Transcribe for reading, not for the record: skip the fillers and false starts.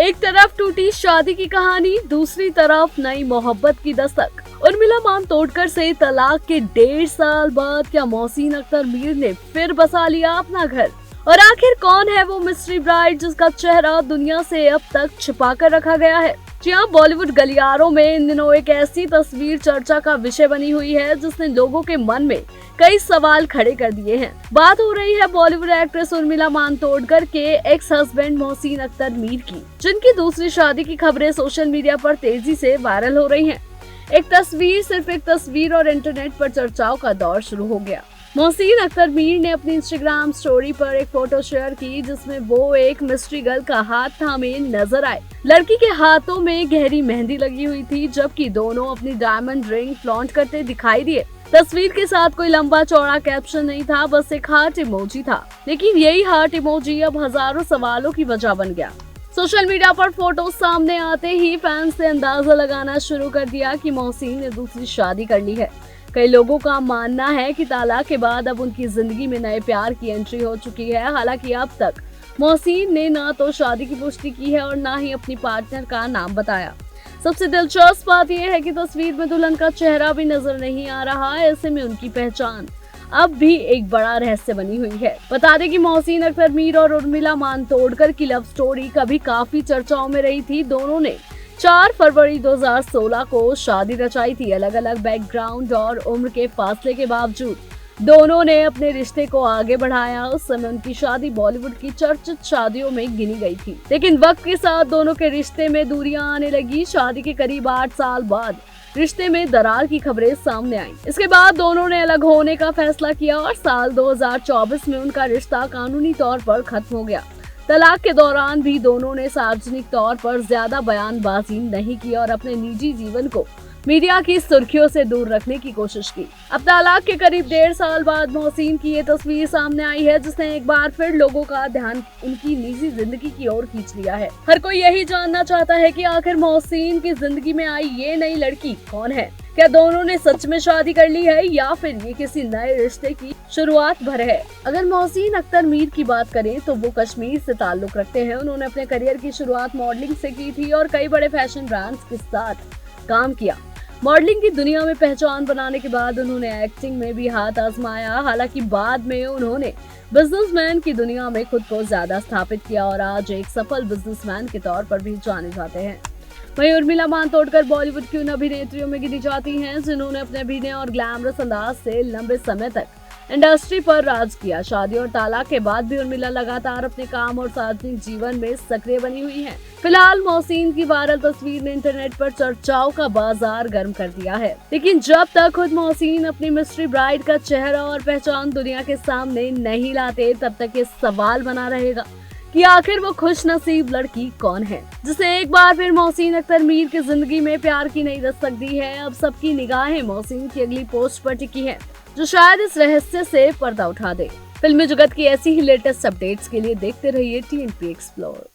एक तरफ टूटी शादी की कहानी, दूसरी तरफ नई मोहब्बत की दस्तक। उर्मिला मातोंडकर से तलाक के 1.5 साल बाद क्या मोहसिन अख्तर मीर ने फिर बसा लिया अपना घर? और आखिर कौन है वो मिस्ट्री ब्राइड जिसका चेहरा दुनिया से अब तक छिपा कर रखा गया है? जी हाँ, बॉलीवुड गलियारों में इन दिनों एक ऐसी तस्वीर चर्चा का विषय बनी हुई है जिसने लोगों के मन में कई सवाल खड़े कर दिए हैं। बात हो रही है बॉलीवुड एक्ट्रेस उर्मिला मातोंडकर के एक्स हस्बैंड मोहसिन अख्तर मीर की, जिनकी दूसरी शादी की खबरें सोशल मीडिया पर तेजी से वायरल हो रही हैं। एक तस्वीर सिर्फ एक तस्वीर और इंटरनेट पर चर्चाओं का दौर शुरू हो गया। मोहसिन अख्तर मीर ने अपनी इंस्टाग्राम स्टोरी पर एक फोटो शेयर की जिसमें वो एक मिस्ट्री गर्ल का हाथ थामे नजर आए। लड़की के हाथों में गहरी मेहंदी लगी हुई थी, जबकि दोनों अपनी डायमंड रिंग फ्लॉन्ट करते दिखाई दिए। तस्वीर के साथ कोई लंबा चौड़ा कैप्शन नहीं था, बस एक हार्ट इमोजी था। लेकिन यही हार्ट इमोजी अब हजारों सवालों की वजह बन गया। सोशल मीडिया पर फोटो सामने आते ही फैंस ने अंदाजा लगाना शुरू कर दिया कि मोहसिन ने दूसरी शादी कर ली है। कई लोगों का मानना है कि तलाक के बाद अब उनकी जिंदगी में नए प्यार की एंट्री हो चुकी है। हालांकि अब तक मोहसिन ने ना तो शादी की पुष्टि की है और ना ही अपनी पार्टनर का नाम बताया। सबसे दिलचस्प बात यह है कि तस्वीर में दुल्हन का चेहरा भी नजर नहीं आ रहा है। ऐसे में उनकी पहचान अब भी एक बड़ा रहस्य बनी हुई है। बता दें कि मोहसिन अख्तर मीर और उर्मिला मातोंडकर की लव स्टोरी कभी काफी चर्चाओं में रही थी। दोनों ने 4 फरवरी 2016 को शादी रचाई थी। अलग अलग बैकग्राउंड और उम्र के फासले के बावजूद दोनों ने अपने रिश्ते को आगे बढ़ाया। उस समय उनकी शादी बॉलीवुड की चर्चित शादियों में गिनी गई थी, लेकिन वक्त के साथ दोनों के रिश्ते में दूरियां आने लगी। शादी के करीब 8 साल बाद रिश्ते में दरार की खबरें सामने आईं। इसके बाद दोनों ने अलग होने का फैसला किया और साल 2024 में उनका रिश्ता कानूनी तौर पर खत्म हो गया। तलाक के दौरान भी दोनों ने सार्वजनिक तौर पर ज्यादा बयानबाजी नहीं की और अपने निजी जीवन को मीडिया की सुर्खियों से दूर रखने की कोशिश की। अब तलाक के करीब 1.5 साल बाद मोहसिन की ये तस्वीर सामने आई है, जिसने एक बार फिर लोगों का ध्यान उनकी निजी जिंदगी की ओर खींच लिया है। हर कोई यही जानना चाहता है कि आखिर मोहसिन की जिंदगी में आई ये नई लड़की कौन है? क्या दोनों ने सच में शादी कर ली है या फिर ये किसी नए रिश्ते की शुरुआत भर है? अगर मोहसिन अख्तर मीर की बात करें तो वो कश्मीर से ताल्लुक रखते हैं। उन्होंने अपने करियर की शुरुआत मॉडलिंग से की थी और कई बड़े फैशन ब्रांड्स के साथ काम किया। मॉडलिंग की दुनिया में पहचान बनाने के बाद उन्होंने एक्टिंग में भी हाथ आजमाया। हालांकि बाद में उन्होंने बिजनेसमैन की दुनिया में खुद को ज्यादा स्थापित किया और आज एक सफल बिजनेसमैन के तौर पर भी जाने जाते हैं। वहीं उर्मिला मातोंडकर बॉलीवुड की उन अभिनेत्रियों में गिनी जाती हैं जिन्होंने अपने अभिनय और ग्लैमरस अंदाज से लंबे समय तक इंडस्ट्री पर राज किया। शादी और तलाक के बाद भी उर्मिला लगातार अपने काम और सार्वजनिक जीवन में सक्रिय बनी हुई हैं। फिलहाल मोहसिन की वायरल तस्वीर ने इंटरनेट पर चर्चाओं का बाजार गर्म कर दिया है, लेकिन जब तक खुद मोहसिन अपनी मिस्ट्री ब्राइड का चेहरा और पहचान दुनिया के सामने नहीं लाते, तब तक ये सवाल बना रहेगा कि आखिर वो खुश नसीब लड़की कौन है जिसे एक बार फिर मोहसिन अख्तर मीर की जिंदगी में प्यार की नई दस्तक दी है। अब सबकी निगाहें मोहसिन की अगली पोस्ट पर टिकी है, जो शायद इस रहस्य से पर्दा उठा दे। फिल्मी जगत की ऐसी ही लेटेस्ट अपडेट्स के लिए देखते रहिए TNP एक्सप्लोर।